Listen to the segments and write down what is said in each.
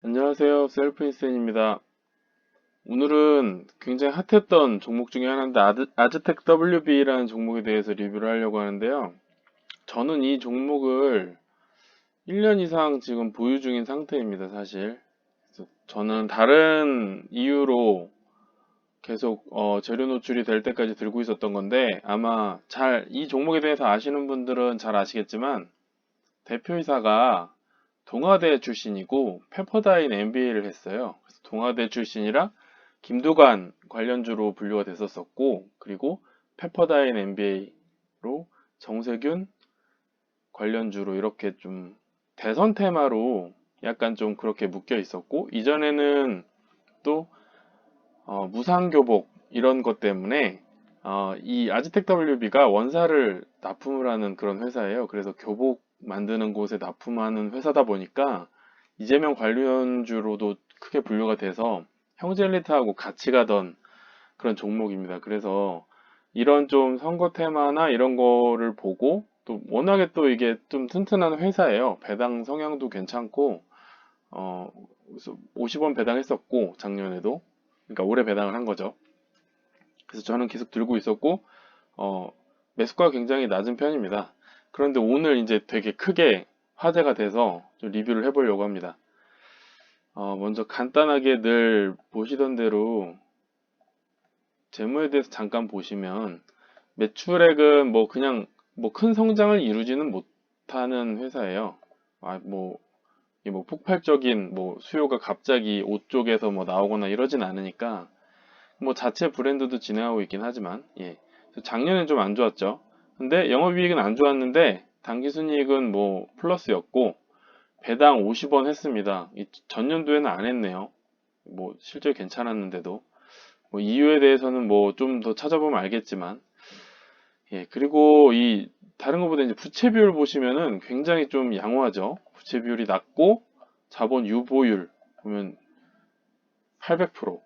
안녕하세요. 셀프인센입니다. 오늘은 굉장히 핫했던 종목 중에 하나인데 아즈텍 WB라는 종목에 대해서 리뷰를 하려고 하는데요. 저는 이 종목을 1년 이상 지금 보유 중인 상태입니다, 사실. 그래서 저는 다른 이유로 계속 재료 노출이 될 때까지 들고 있었던 건데 아마 이 종목에 대해서 아시는 분들은 잘 아시겠지만 대표이사가 동아대 출신이고 페퍼다인 MBA를 했어요. 그래서 동아대 출신이라 김두관 관련주로 분류가 됐었었고, 그리고 페퍼다인 MBA로 정세균 관련주로 이렇게 좀 대선 테마로 약간 좀 그렇게 묶여 있었고, 이전에는 또 무상교복 이런 것 때문에 이 아즈텍 WB가 원사를 납품을 하는 그런 회사예요. 그래서 교복 만드는 곳에 납품하는 회사다 보니까 이재명 관련주로도 크게 분류가 돼서 형제리트하고 같이 가던 그런 종목입니다. 그래서 이런 좀 선거 테마나 이런 거를 보고 또 워낙에 또 이게 좀 튼튼한 회사예요. 배당 성향도 괜찮고 그래서 50원 배당했었고 작년에도 그러니까 올해 배당을 한 거죠. 그래서 저는 계속 들고 있었고 어, 매수가가 굉장히 낮은 편입니다. 그런데 오늘 이제 되게 크게 화제가 돼서 좀 리뷰를 해보려고 합니다. 먼저 간단하게 늘 보시던 대로 재무에 대해서 잠깐 보시면 매출액은 뭐 그냥 뭐 큰 성장을 이루지는 못하는 회사예요. 뭐 폭발적인 뭐 수요가 갑자기 옷 쪽에서 뭐 나오거나 이러진 않으니까 뭐 자체 브랜드도 진행하고 있긴 하지만 예. 작년엔 좀 안 좋았죠. 근데 영업이익은 안 좋았는데 당기순이익은 뭐 플러스였고 배당 50원 했습니다. 전년도에는 안 했네요. 뭐 실제 괜찮았는데도 뭐 이유에 대해서는 뭐 좀 더 찾아보면 알겠지만 예. 그리고 이 다른 것보다 이제 부채 비율 보시면은 굉장히 좀 양호하죠. 부채 비율이 낮고 자본 유보율 보면 800%.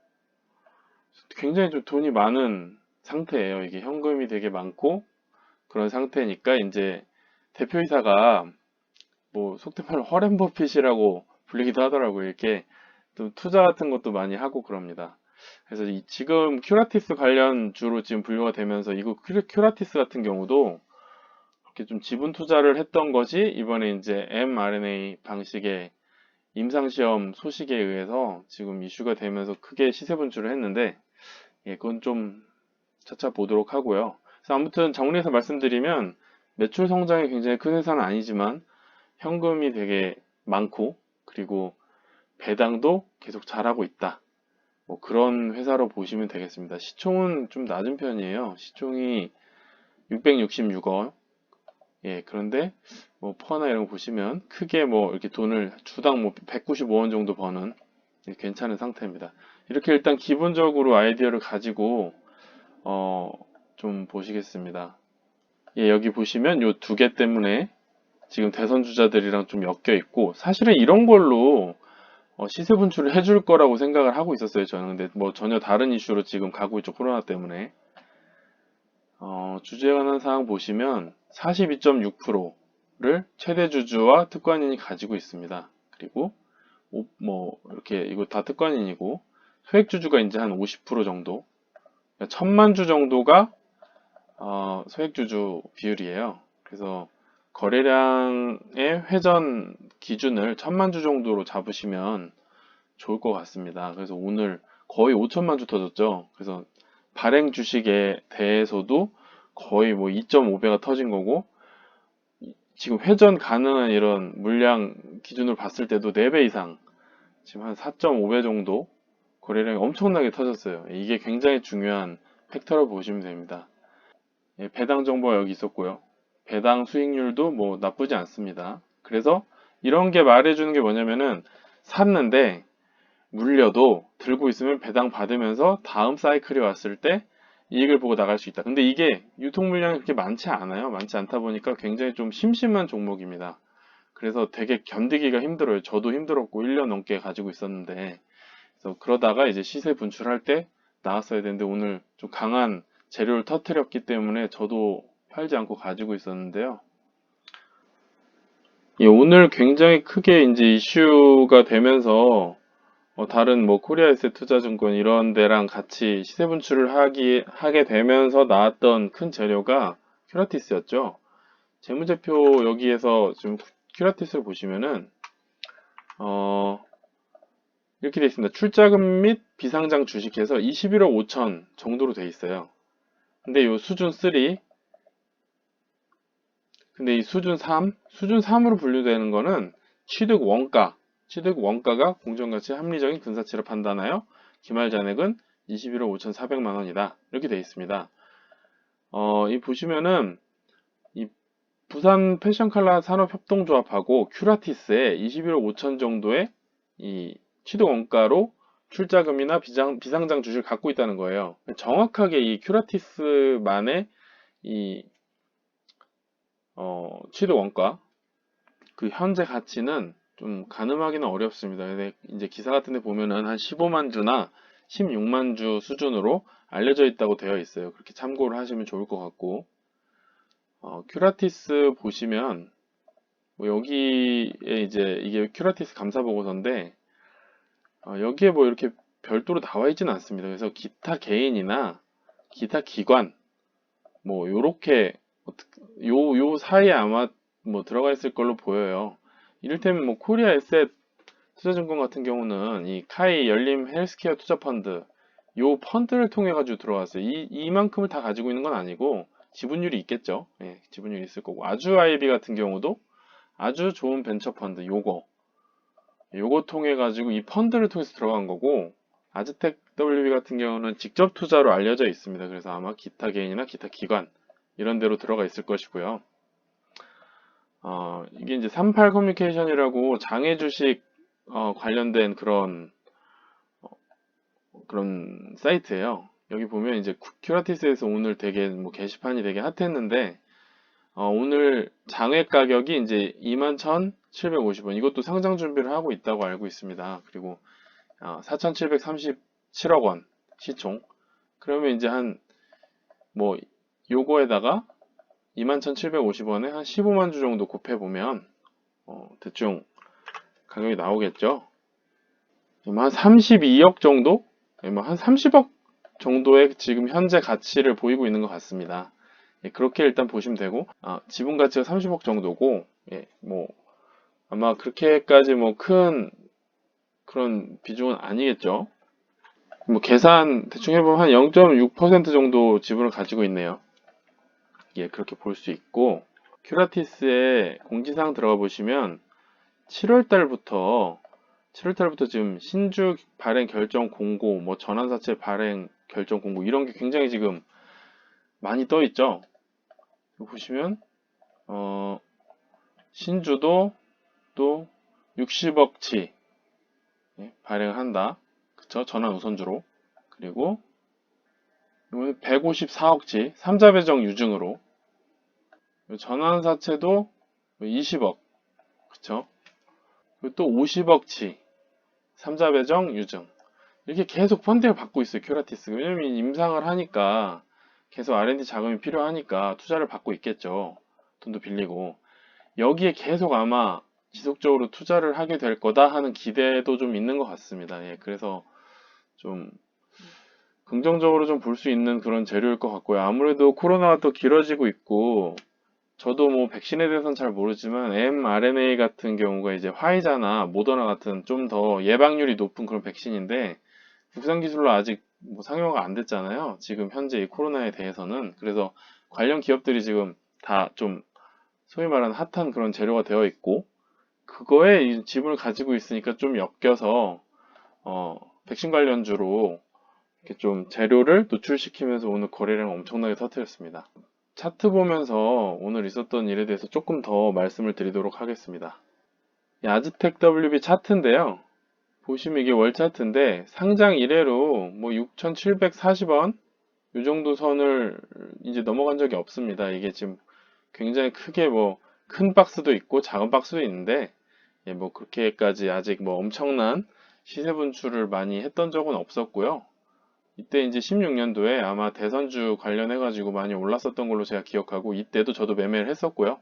굉장히 좀 돈이 많은 상태예요. 이게 현금이 되게 많고 그런 상태니까 이제 대표이사가 뭐 속된 말로 허렌 버핏이라고 불리기도 하더라고요. 이렇게 또 투자 같은 것도 많이 하고 그럽니다. 그래서 지금 큐라티스 관련 주로 지금 분류가 되면서 이거 큐라티스 같은 경우도 이렇게 좀 지분 투자를 했던 것이 이번에 이제 mRNA 방식의 임상시험 소식에 의해서 지금 이슈가 되면서 크게 시세 분출을 했는데 예, 그건 좀 차차 보도록 하고요. 그래서 아무튼 정리해서 말씀드리면 매출 성장이 굉장히 큰 회사는 아니지만 현금이 되게 많고 그리고 배당도 계속 잘하고 있다. 뭐 그런 회사로 보시면 되겠습니다. 시총은 좀 낮은 편이에요. 시총이 666원. 예, 그런데 뭐 퍼나 이런 거 보시면 크게 뭐 이렇게 돈을 주당 뭐 195원 정도 버는 괜찮은 상태입니다. 이렇게 일단 기본적으로 아이디어를 가지고 어, 좀 보시겠습니다. 예, 여기 보시면 요 두 개 때문에 지금 대선 주자들이랑 좀 엮여 있고 사실은 이런 걸로 시세 분출을 해줄 거라고 생각을 하고 있었어요, 저는. 근데 뭐 전혀 다른 이슈로 지금 가고 있죠, 코로나 때문에. 주주에 관한 사항 보시면 42.6%를 최대 주주와 특권인이 가지고 있습니다. 그리고 뭐 이렇게 이거 다 특권인이고 소액 주주가 이제 한 50% 정도, 1000만 주 정도가 소액 주주 비율이에요. 그래서 거래량의 회전 기준을 1000만 주 정도로 잡으시면 좋을 것 같습니다. 그래서 오늘 거의 5천만 주 터졌죠. 그래서 발행 주식에 대해서도 거의 뭐 2.5배가 터진 거고 지금 회전 가능한 이런 물량 기준으로 봤을 때도 4배 이상 지금 한 4.5배 정도 거래량이 엄청나게 터졌어요. 이게 굉장히 중요한 팩터로 보시면 됩니다. 예, 배당 정보가 여기 있었고요. 배당 수익률도 뭐 나쁘지 않습니다. 그래서 이런 게 말해주는 게 뭐냐면은 샀는데 물려도 들고 있으면 배당 받으면서 다음 사이클이 왔을 때 이익을 보고 나갈 수 있다. 근데 이게 유통 물량이 그렇게 많지 않아요. 많지 않다 보니까 굉장히 좀 심심한 종목입니다. 그래서 되게 견디기가 힘들어요. 저도 힘들었고 1년 넘게 가지고 있었는데 그래서 그러다가 이제 시세 분출할 때 나왔어야 되는데 오늘 좀 강한 재료를 터뜨렸기 때문에 저도 팔지 않고 가지고 있었는데요. 예, 오늘 굉장히 크게 이제 이슈가 되면서 다른 뭐 코리아에셋 투자증권 이런 데랑 같이 시세 분출을 하게 되면서 나왔던 큰 재료가 큐라티스였죠. 재무제표 여기에서 지금 큐라티스를 보시면은 이렇게 돼 있습니다. 출자금 및 비상장 주식해서 21억 5천 정도로 돼 있어요. 근데 이 수준 3, 근데 이 수준 3, 수준 3으로 분류되는 거는 취득 원가가 공정가치 합리적인 근사치를 판단하여 기말 잔액은 21억 5,400만 원이다. 이렇게 돼 있습니다. 이 보시면은 이 부산 패션칼라 산업협동조합하고 큐라티스의 21억 5천 정도의 이 취득 원가로 출자금이나 비상장 주식을 갖고 있다는 거예요. 정확하게 이 큐라티스만의 이 취득 원가 그 현재 가치는 좀 가늠하기는 어렵습니다. 근데 이제 기사 같은 데 보면은 한 15만 주나 16만 주 수준으로 알려져 있다고 되어 있어요. 그렇게 참고를 하시면 좋을 것 같고, 큐라티스 보시면 뭐 여기에 이제 이게 큐라티스 감사 보고서인데 여기에 뭐 이렇게 별도로 나와 있지는 않습니다. 그래서 기타 개인이나 기타 기관 뭐 요렇게 요 사이에 아마 뭐 들어가 있을 걸로 보여요. 이를테면 뭐 코리아 에셋 투자증권 같은 경우는 이 카이 열림 헬스케어 투자 펀드 요 펀드를 통해 가지고 들어왔어요. 이만큼을 다 가지고 있는 건 아니고 지분율이 있겠죠. 예, 지분율이 있을 거고 아주 아이비 같은 경우도 아주 좋은 벤처 펀드 요거 통해 가지고 이 펀드를 통해서 들어간 거고 아즈텍 WB 같은 경우는 직접 투자로 알려져 있습니다. 그래서 아마 기타 개인이나 기타 기관 이런 데로 들어가 있을 것이고요. 이게 이제 38 커뮤니케이션이라고 장애 주식 관련된 그런 사이트예요. 여기 보면 이제 큐라티스에서 오늘 되게 뭐 게시판이 되게 핫했는데 오늘 장외 가격이 이제 21,750원. 이것도 상장 준비를 하고 있다고 알고 있습니다. 그리고 4,737억 원 시총. 그러면 이제 뭐 요거에다가 21,750원에 한 15만 주 정도 곱해 보면 대충 가격이 나오겠죠. 한 32억 정도? 한 30억 정도의 지금 현재 가치를 보이고 있는 것 같습니다. 그렇게 일단 보시면 되고, 지분 가치가 30억 정도고, 뭐, 아마 그렇게까지 뭐 큰 그런 비중은 아니겠죠. 뭐 계산 대충 해보면 한 0.6% 정도 지분을 가지고 있네요. 그렇게 볼 수 있고, 큐라티스의 공지사항 들어가 보시면 7월 달부터 지금 신주 발행 결정 공고, 뭐 전환사채 발행 결정 공고 이런 게 굉장히 지금 많이 떠 있죠. 보시면 신주도 또 60억치 발행한다. 그쵸? 전환 우선주로. 그리고 154억치 3자 배정 유증으로. 전환사채도 20억. 그쵸? 그리고 또 50억치 3자 배정 유증. 이렇게 계속 펀딩을 받고 있어요. 큐라티스. 왜냐면 임상을 하니까 계속 R&D 자금이 필요하니까 투자를 받고 있겠죠. 돈도 빌리고. 여기에 계속 아마 지속적으로 투자를 하게 될 거다 하는 기대도 좀 있는 것 같습니다. 그래서 좀 긍정적으로 좀 볼 수 있는 그런 재료일 것 같고요. 아무래도 코로나가 또 길어지고 있고, 저도 뭐 백신에 대해서는 잘 모르지만 mRNA 같은 경우가 이제 화이자나 모더나 같은 좀 더 예방률이 높은 그런 백신인데 국산 기술로 아직 뭐 상용화가 안 됐잖아요. 지금 현재 이 코로나에 대해서는. 그래서 관련 기업들이 지금 다 좀 소위 말하는 핫한 그런 재료가 되어 있고 그거에 이 지분을 가지고 있으니까 좀 엮여서 백신 관련주로 이렇게 좀 재료를 노출시키면서 오늘 거래량을 엄청나게 터뜨렸습니다. 차트 보면서 오늘 있었던 일에 대해서 조금 더 말씀을 드리도록 하겠습니다. 이 아즈텍 WB 차트인데요. 보시면 이게 월 차트인데 상장 이래로 뭐 6,740원 이 정도 선을 이제 넘어간 적이 없습니다. 이게 지금 굉장히 크게 뭐 큰 박스도 있고 작은 박스도 있는데 뭐 그렇게까지 아직 뭐 엄청난 시세 분출을 많이 했던 적은 없었고요. 이때 이제 16년도에 아마 대선주 관련해가지고 많이 올랐었던 걸로 제가 기억하고 이때도 저도 매매를 했었고요.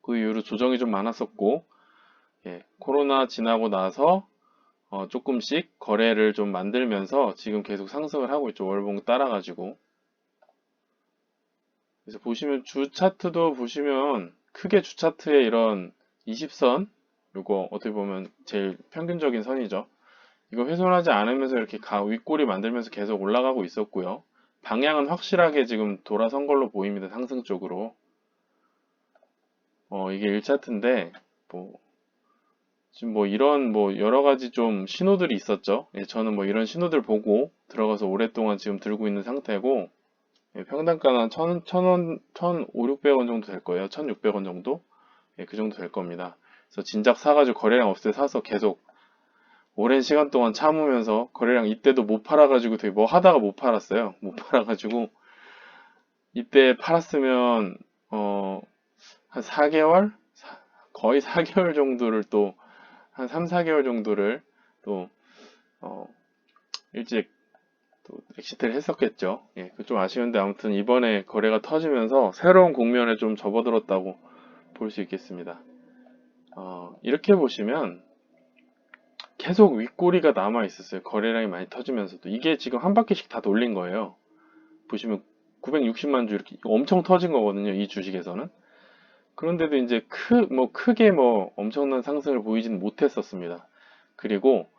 그 이후로 조정이 좀 많았었고, 코로나 지나고 나서 조금씩 거래를 좀 만들면서 지금 계속 상승을 하고 있죠. 월봉 따라가지고. 그래서 보시면 주 차트도 보시면 크게 주 차트에 이런 20선, 요거 어떻게 보면 제일 평균적인 선이죠. 이거 훼손하지 않으면서 이렇게 윗꼬리 만들면서 계속 올라가고 있었고요. 방향은 확실하게 지금 돌아선 걸로 보입니다. 상승 쪽으로. 이게 1차트인데, 뭐, 지금 뭐 이런 뭐 여러 가지 좀 신호들이 있었죠. 저는 뭐 이런 신호들 보고 들어가서 오랫동안 지금 들고 있는 상태고, 평단가는 한 1,000원, 1,500원 정도 될 거예요. 1,600원 정도? 그 정도 될 겁니다. 그래서 진작 사가지고 거래량 없을 때 사서 계속 오랜 시간 동안 참으면서 거래량 이때도 못 팔아가지고 되게 뭐 하다가 못 팔았어요. 못 팔아가지고 이때 팔았으면 한 4개월? 거의 4개월 정도를 또 한 3, 4개월 정도를 또 일찍 또 엑시트를 했었겠죠. 그 좀 아쉬운데 아무튼 이번에 거래가 터지면서 새로운 국면에 좀 접어들었다고 볼 수 있겠습니다. 이렇게 보시면 계속 윗꼬리가 남아 있었어요. 거래량이 많이 터지면서도 이게 지금 한 바퀴씩 다 돌린 거예요. 보시면 960만 주 이렇게 엄청 터진 거거든요. 이 주식에서는. 그런데도 이제 크게 엄청난 상승을 보이지는 못했었습니다. 그리고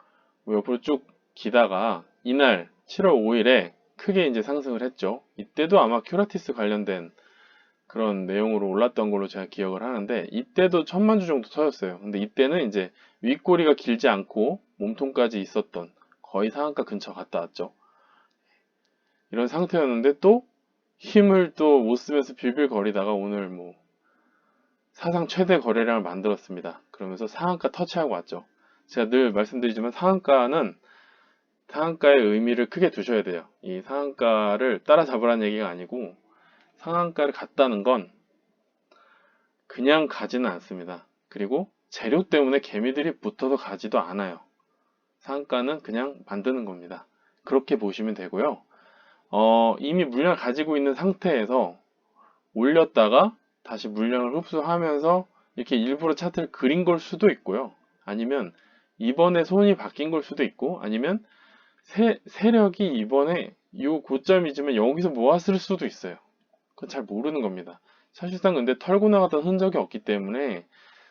옆으로 쭉 기다가 이날 7월 5일에 크게 이제 상승을 했죠. 이때도 아마 큐라티스 관련된 그런 내용으로 올랐던 걸로 제가 기억을 하는데 이때도 1,000만 주 정도 터졌어요. 근데 이때는 이제 윗꼬리가 길지 않고 몸통까지 있었던 거의 상한가 근처 갔다 왔죠. 이런 상태였는데 또 힘을 또 못 쓰면서 빌빌거리다가 오늘 뭐 사상 최대 거래량을 만들었습니다. 그러면서 상한가 터치하고 왔죠. 제가 늘 말씀드리지만 상한가의 의미를 크게 두셔야 돼요. 이 상한가를 따라잡으라는 얘기가 아니고 상한가를 갔다는 건 그냥 가지는 않습니다. 그리고 재료 때문에 개미들이 붙어서 가지도 않아요. 상한가는 그냥 만드는 겁니다. 그렇게 보시면 되고요. 이미 물량을 가지고 있는 상태에서 올렸다가 다시 물량을 흡수하면서 이렇게 일부러 차트를 그린 걸 수도 있고요. 아니면 이번에 손이 바뀐 걸 수도 있고 아니면 세력이 이번에 이 고점이지만 여기서 모았을 수도 있어요. 그건 잘 모르는 겁니다. 사실상 근데 털고 나갔던 흔적이 없기 때문에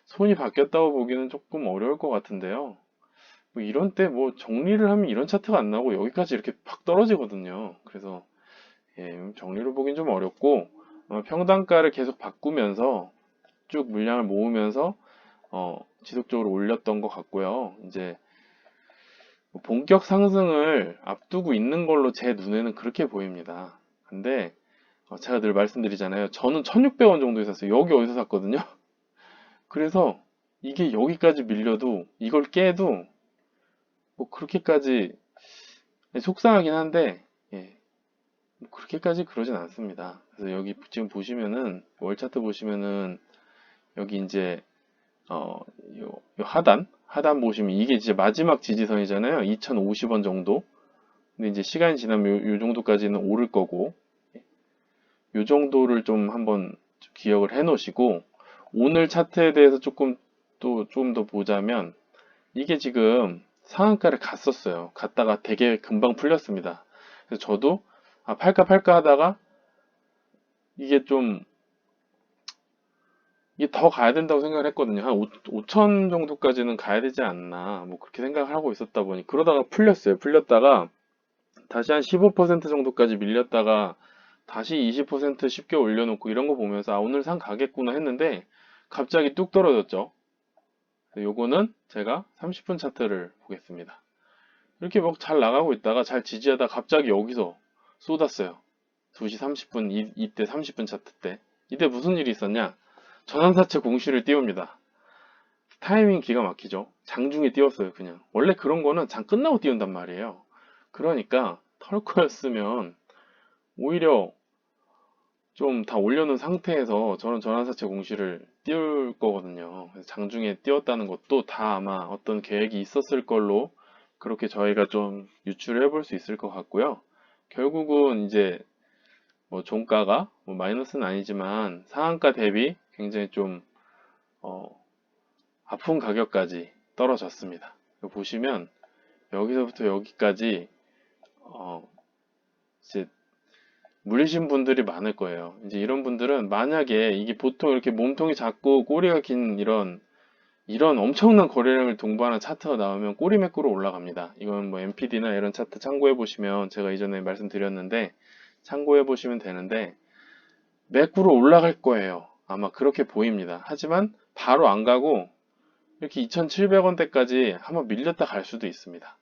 손이 바뀌었다고 보기는 조금 어려울 것 같은데요. 뭐 이런 때 뭐 정리를 하면 이런 차트가 안 나오고 여기까지 이렇게 팍 떨어지거든요. 그래서 정리를 보긴 좀 어렵고 평단가를 계속 바꾸면서 쭉 물량을 모으면서 지속적으로 올렸던 것 같고요. 이제 본격 상승을 앞두고 있는 걸로 제 눈에는 그렇게 보입니다. 근데 제가 늘 말씀드리잖아요. 저는 1,600원 정도에 샀어요. 여기 어디서 샀거든요. 그래서 이게 여기까지 밀려도 이걸 깨도 뭐 그렇게까지 속상하긴 한데 뭐 그렇게까지 그러진 않습니다. 그래서 여기 지금 보시면은 월 차트 보시면은 여기 이제 요 하단 보시면 이게 이제 마지막 지지선이잖아요. 2,050원 정도. 근데 이제 시간이 지나면 요 정도까지는 오를 거고 요 정도를 좀 한번 기억을 해 놓으시고 오늘 차트에 대해서 조금 또 좀 더 보자면 이게 지금 상한가를 갔었어요. 갔다가 되게 금방 풀렸습니다. 그래서 저도 팔까 하다가 이게 좀 이게 더 가야 된다고 생각을 했거든요. 한 5천 정도까지는 가야 되지 않나 뭐 그렇게 생각을 하고 있었다 보니 그러다가 풀렸어요. 풀렸다가 다시 한 15% 정도까지 밀렸다가 다시 20% 쉽게 올려놓고 이런 거 보면서 오늘 상 가겠구나 했는데 갑자기 뚝 떨어졌죠. 요거는 제가 30분 차트를 보겠습니다. 이렇게 막 잘 나가고 있다가 잘 지지하다 갑자기 여기서 쏟았어요. 2시 30분 이때 30분 차트 때 이때 무슨 일이 있었냐? 전환사채 공시를 띄웁니다. 타이밍 기가 막히죠. 장중에 띄웠어요 그냥. 원래 그런 거는 장 끝나고 띄운단 말이에요. 그러니까 털 거였으면 오히려 좀 다 올려놓은 상태에서 저는 전환사채 공시를 띄울 거거든요. 그래서 장중에 띄웠다는 것도 다 아마 어떤 계획이 있었을 걸로 그렇게 저희가 좀 유추를 해볼 수 있을 것 같고요. 결국은 이제 뭐 종가가 뭐 마이너스는 아니지만 상한가 대비 굉장히 좀 아픈 가격까지 떨어졌습니다. 보시면 여기서부터 여기까지 이제 물리신 분들이 많을 거예요. 이제 이런 분들은 만약에 이게 보통 이렇게 몸통이 작고 꼬리가 긴 이런 엄청난 거래량을 동반한 차트가 나오면 꼬리 매꾸로 올라갑니다. 이건 뭐 MPD나 이런 차트 참고해 보시면 제가 이전에 말씀드렸는데 참고해 보시면 되는데 매꾸로 올라갈 거예요. 아마 그렇게 보입니다. 하지만 바로 안 가고 이렇게 2,700원대까지 한번 밀렸다 갈 수도 있습니다.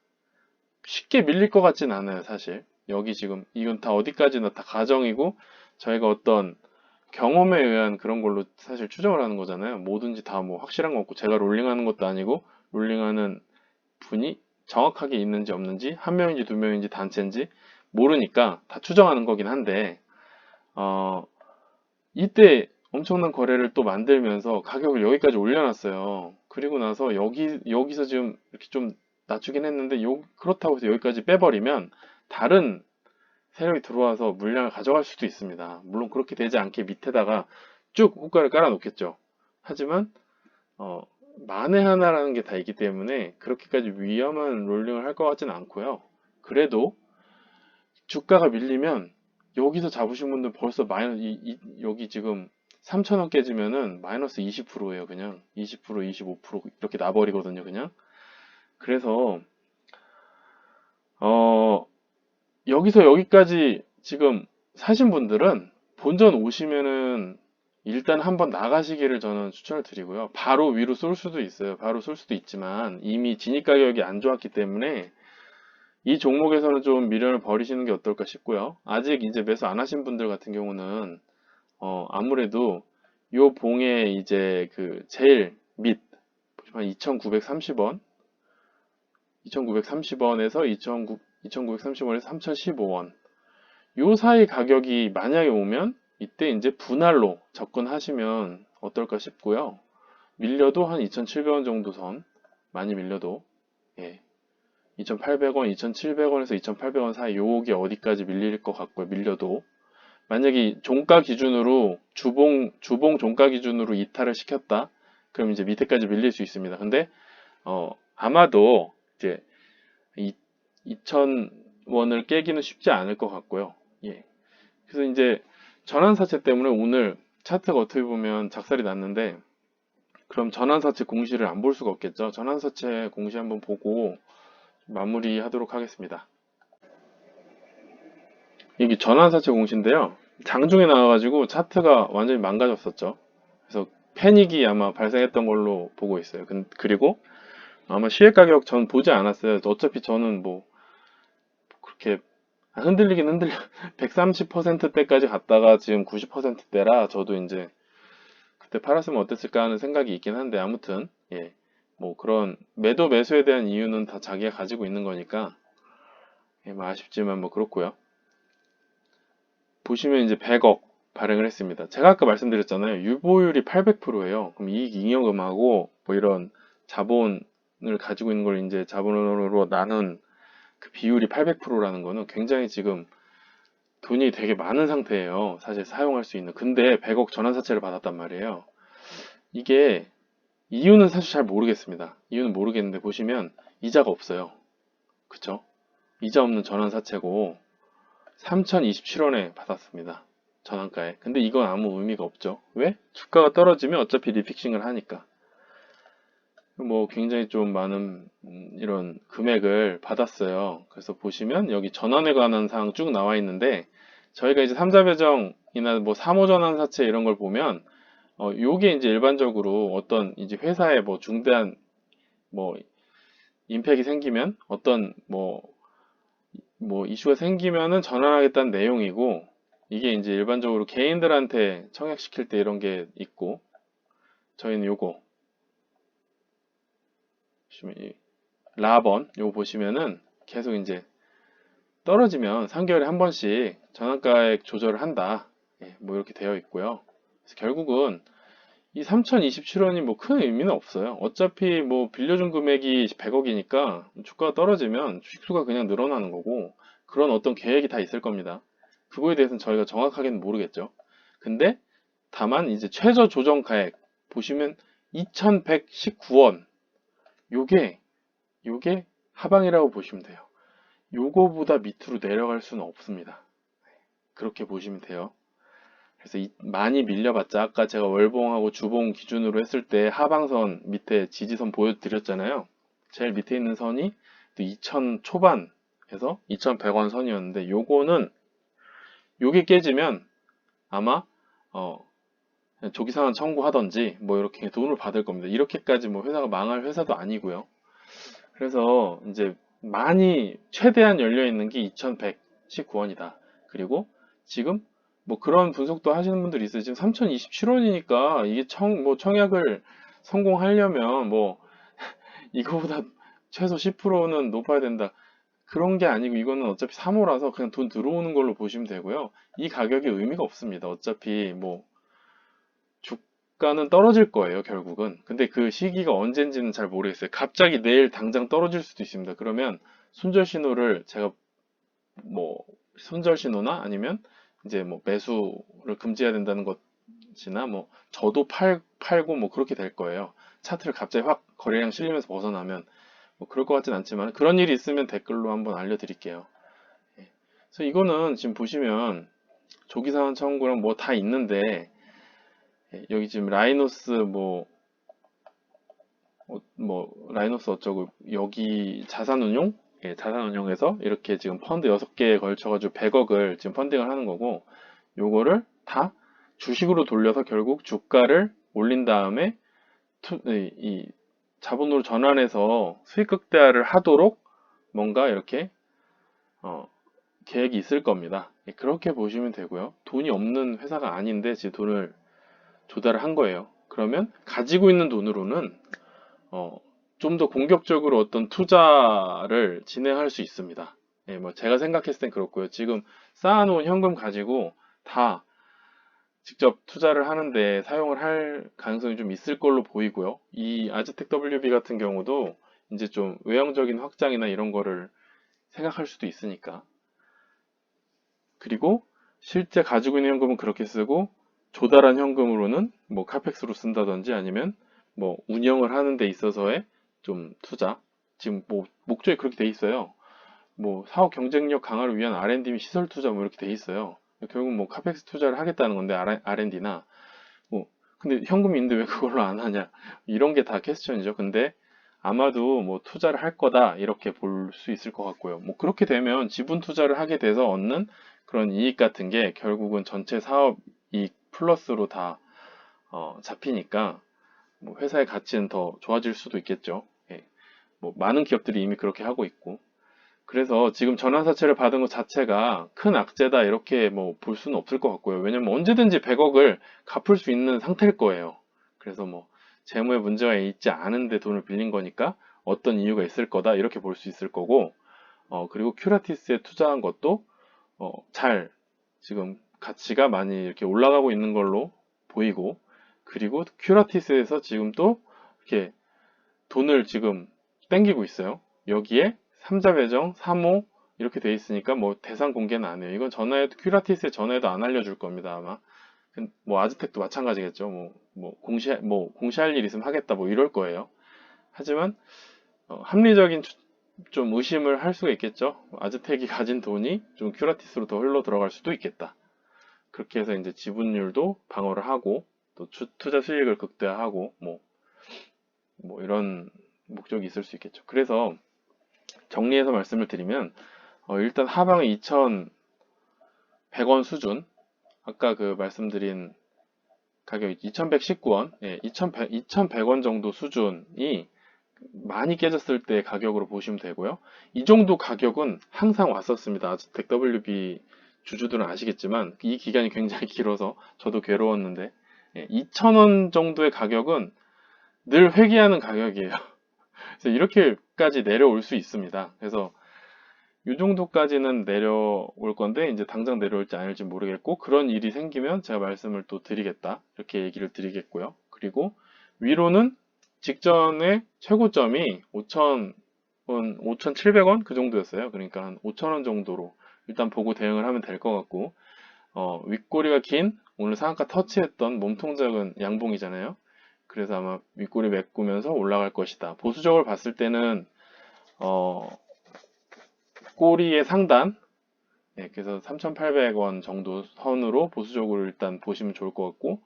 쉽게 밀릴 것 같진 않아요, 사실. 여기 지금 이건 다 어디까지나 다 가정이고 저희가 어떤 경험에 의한 그런 걸로 사실 추정을 하는 거잖아요. 뭐든지 다 뭐 확실한 거 없고 제가 롤링하는 것도 아니고 롤링하는 분이 정확하게 있는지 없는지 한 명인지 두 명인지 단체인지 모르니까 다 추정하는 거긴 한데 이때 엄청난 거래를 또 만들면서 가격을 여기까지 올려놨어요. 그리고 나서 여기서 지금 이렇게 좀 낮추긴 했는데 그렇다고 해서 여기까지 빼버리면 다른 세력이 들어와서 물량을 가져갈 수도 있습니다. 물론 그렇게 되지 않게 밑에다가 쭉 호가를 깔아 놓겠죠. 하지만 만에 하나라는 게 다 있기 때문에 그렇게까지 위험한 롤링을 할 것 같지는 않고요. 그래도 주가가 밀리면 여기서 잡으신 분들 벌써 여기 지금 3,000원 깨지면은 마이너스 20%예요. 그냥 20%, 25% 이렇게 나버리거든요. 그냥. 그래서 여기서 여기까지 지금 사신 분들은 본전 오시면은 일단 한번 나가시기를 저는 추천을 드리고요. 바로 위로 쏠 수도 있어요. 바로 쏠 수도 있지만 이미 진입 가격이 안 좋았기 때문에 이 종목에서는 좀 미련을 버리시는 게 어떨까 싶고요. 아직 이제 매수 안 하신 분들 같은 경우는 아무래도 요 봉의 이제 그 제일 밑 보시면 2,930원 2,930원에서 2,930원에서 3,015원 요 사이 가격이 만약에 오면 이때 이제 분할로 접근하시면 어떨까 싶고요. 밀려도 한 2,700원 정도 선 많이 밀려도 2,800원, 2,700원에서 2,800원 사이 요게 어디까지 밀릴 것 같고요. 밀려도 만약에 종가 기준으로 주봉 종가 기준으로 이탈을 시켰다. 그럼 이제 밑에까지 밀릴 수 있습니다. 근데 아마도 이제 2,000원을 깨기는 쉽지 않을 것 같고요. 예. 그래서 이제 전환사채 때문에 오늘 차트가 어떻게 보면 작살이 났는데 그럼 전환사채 공시를 안 볼 수가 없겠죠. 전환사채 공시 한번 보고 마무리 하도록 하겠습니다. 이게 전환사채 공시인데요. 장중에 나와가지고 차트가 완전히 망가졌었죠. 그래서 패닉이 아마 발생했던 걸로 보고 있어요. 그리고 아마 시액 가격 전 보지 않았어요. 어차피 저는 뭐 그렇게 흔들리긴 흔들려 130%대까지 갔다가 지금 90%대라 저도 이제 그때 팔았으면 어땠을까 하는 생각이 있긴 한데 아무튼 뭐 그런 매도에 대한 이유는 다 자기가 가지고 있는 거니까 뭐 아쉽지만 뭐 그렇고요. 보시면 이제 100억 발행을 했습니다. 제가 아까 말씀드렸잖아요. 유보율이 800%예요. 그럼 이익 잉여금하고 뭐 이런 자본을 가지고 있는 걸 이제 자본으로 나눈 그 비율이 800%라는 거는 굉장히 지금 돈이 되게 많은 상태예요. 사실 사용할 수 있는. 근데 100억 전환사채를 받았단 말이에요. 이게 이유는 사실 잘 모르겠습니다. 이유는 모르겠는데 보시면 이자가 없어요. 그쵸? 이자 없는 전환사채고 3,027원에 받았습니다. 전환가에. 근데 이건 아무 의미가 없죠. 왜? 주가가 떨어지면 어차피 리픽싱을 하니까. 뭐 굉장히 좀 많은 이런 금액을 받았어요. 그래서 보시면 여기 전환에 관한 사항 쭉 나와 있는데 저희가 이제 3자 배정이나 뭐 3호 전환 사채 이런 걸 보면 요게 이제 일반적으로 어떤 이제 회사에 뭐 중대한 뭐 임팩이 생기면 어떤 뭐 이슈가 생기면은 전환하겠다는 내용이고 이게 이제 일반적으로 개인들한테 청약시킬 때 이런 게 있고 저희는 요거 보시면 이 라번 요거 보시면은 계속 이제 떨어지면 3개월에 한 번씩 전환가액 조절을 한다. 뭐 이렇게 되어 있고요. 그래서 결국은 이 3,027원이 뭐 큰 의미는 없어요. 어차피 뭐 빌려준 금액이 100억이니까 주가가 떨어지면 주식수가 그냥 늘어나는 거고 그런 어떤 계획이 다 있을 겁니다. 그거에 대해서는 저희가 정확하게는 모르겠죠. 근데 다만 이제 최저 조정 가액 보시면 2119원. 요게 하방이라고 보시면 돼요. 요거보다 밑으로 내려갈 수는 없습니다. 그렇게 보시면 돼요. 그래서 많이 밀려봤자 아까 제가 월봉하고 주봉 기준으로 했을 때 하방선 밑에 지지선 보여드렸잖아요. 제일 밑에 있는 선이 2000 초반에서 2100원 선이었는데 요게 깨지면 아마 조기상환 청구하던지 뭐 이렇게 돈을 받을 겁니다. 이렇게까지 뭐 회사가 망할 회사도 아니고요. 그래서 이제 많이 최대한 열려 있는 게 2119원이다. 그리고 지금 뭐 그런 분석도 하시는 분들이 있어요. 지금 3027원이니까 이게 청약을 성공하려면 뭐 이거보다 최소 10%는 높아야 된다. 그런 게 아니고 이거는 어차피 3호라서 그냥 돈 들어오는 걸로 보시면 되고요. 이 가격이 의미가 없습니다. 어차피 뭐 주가는 떨어질 거예요, 결국은. 근데 그 시기가 언젠지는 잘 모르겠어요. 갑자기 내일 당장 떨어질 수도 있습니다. 그러면 손절 신호를 제가 뭐 손절 신호나 아니면 이제 뭐 매수를 금지해야 된다는 것이나 뭐 저도 팔고 뭐 그렇게 될 거예요. 차트를 갑자기 확 거래량 실리면서 벗어나면 뭐 그럴 것 같진 않지만 그런 일이 있으면 댓글로 한번 알려드릴게요. 예. 그래서 이거는 지금 보시면 조기상환 청구랑 뭐 다 있는데 여기 지금 라이노스 라이노스 어쩌고 여기 자산운용 자산운용에서 이렇게 지금 펀드 6개에 걸쳐가지고 100억을 지금 펀딩을 하는 거고 요거를 다 주식으로 돌려서 결국 주가를 올린 다음에 이 자본으로 전환해서 수익 극대화를 하도록 뭔가 이렇게 계획이 있을 겁니다. 그렇게 보시면 되고요. 돈이 없는 회사가 아닌데 지금 돈을 조달을 한 거예요. 그러면 가지고 있는 돈으로는 좀 더 공격적으로 어떤 투자를 진행할 수 있습니다. 예, 뭐 제가 생각했을 땐 그렇고요. 지금 쌓아놓은 현금 가지고 다 직접 투자를 하는데 사용을 할 가능성이 좀 있을 걸로 보이고요. 이 아즈텍 WB 같은 경우도 이제 좀 외형적인 확장이나 이런 거를 생각할 수도 있으니까. 그리고 실제 가지고 있는 현금은 그렇게 쓰고 조달한 현금으로는 뭐 카펙스로 쓴다든지 아니면 뭐 운영을 하는 데 있어서의 좀 투자. 지금 뭐 목적이 그렇게 돼 있어요. 뭐 사업 경쟁력 강화를 위한 R&D 및 시설 투자 뭐 이렇게 돼 있어요. 결국 뭐 카펙스 투자를 하겠다는 건데 R&D나 뭐 근데 현금이 있는데 왜 그걸로 안 하냐 이런 게 다 퀘스천이죠. 근데 아마도 뭐 투자를 할 거다 이렇게 볼 수 있을 것 같고요. 뭐 그렇게 되면 지분 투자를 하게 돼서 얻는 그런 이익 같은 게 결국은 전체 사업 이익 플러스로 다 잡히니까 뭐 회사의 가치는 더 좋아질 수도 있겠죠. 예. 뭐 많은 기업들이 이미 그렇게 하고 있고 그래서 지금 전환사채를 받은 것 자체가 큰 악재다 이렇게 뭐 볼 수는 없을 것 같고요. 왜냐면 언제든지 100억을 갚을 수 있는 상태일 거예요. 그래서 뭐 재무에 문제가 있지 않은데 돈을 빌린 거니까 어떤 이유가 있을 거다 이렇게 볼 수 있을 거고 그리고 큐라티스에 투자한 것도 잘 지금 가치가 많이 이렇게 올라가고 있는 걸로 보이고 그리고 큐라티스에서 지금 또 이렇게 돈을 지금 땡기고 있어요. 여기에 3자 배정, 3호 이렇게 돼 있으니까 뭐 대상 공개는 안 해요. 이건 전화해도 큐라티스에 전화해도 안 알려줄 겁니다 아마. 뭐 아즈텍도 마찬가지겠죠. 뭐 공시할 일 있으면 하겠다 뭐 이럴 거예요. 하지만 합리적인 좀 의심을 할 수가 있겠죠. 아즈텍이 가진 돈이 좀 큐라티스로 더 흘러 들어갈 수도 있겠다. 그렇게 해서 이제 지분율도 방어를 하고 또 투자 수익을 극대화하고 뭐 이런 목적이 있을 수 있겠죠. 그래서 정리해서 말씀을 드리면 일단 하방은 2,100원 수준 아까 그 말씀드린 가격이 2,119원 2,100원 정도 수준이 많이 깨졌을 때 가격으로 보시면 되고요. 이 정도 가격은 항상 왔었습니다. 아즈텍 WB 주주들은 아시겠지만 이 기간이 굉장히 길어서 저도 괴로웠는데 2,000원 정도의 가격은 늘 회귀하는 가격이에요. 그래서 이렇게까지 내려올 수 있습니다. 그래서 이 정도까지는 내려올 건데 이제 당장 내려올지 아닐지 모르겠고 그런 일이 생기면 제가 말씀을 또 드리겠다 이렇게 얘기를 드리겠고요. 그리고 위로는 직전에 최고점이 5,700원 그 정도였어요. 그러니까 한 5,000원 정도로 일단 보고 대응을 하면 될 것 같고 윗꼬리가 긴 오늘 상한가 터치했던 몸통 작은 양봉이잖아요. 그래서 아마 윗골이 메꾸면서 올라갈 것이다. 보수적으로 봤을 때는 꼬리의 상단, 그래서 3,800원 정도 선으로 보수적으로 일단 보시면 좋을 것 같고,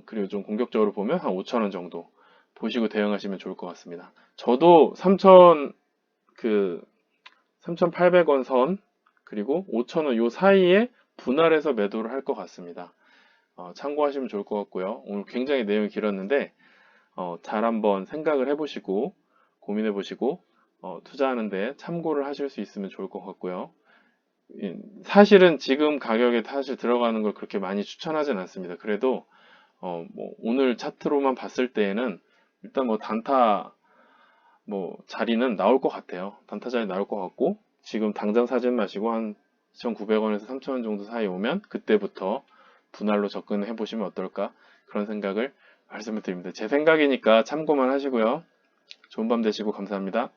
그리고 좀 공격적으로 보면 한 5,000원 정도 보시고 대응하시면 좋을 것 같습니다. 저도 3,800원 선, 그리고 5,000원 요 사이에 분할해서 매도를 할 것 같습니다. 참고하시면 좋을 것 같고요. 오늘 굉장히 내용이 길었는데, 잘 한번 생각을 해보시고, 고민해보시고, 투자하는데 참고를 하실 수 있으면 좋을 것 같고요. 사실은 지금 가격에 사실 들어가는 걸 그렇게 많이 추천하진 않습니다. 그래도 뭐 오늘 차트로만 봤을 때에는 일단 뭐 단타 뭐 자리는 나올 것 같아요. 단타 자리 나올 것 같고 지금 당장 사진 마시고 한 2,900원에서 3,000원 정도 사이 오면 그때부터 분할로 접근해 보시면 어떨까 그런 생각을 말씀을 드립니다. 제 생각이니까 참고만 하시고요. 좋은 밤 되시고 감사합니다.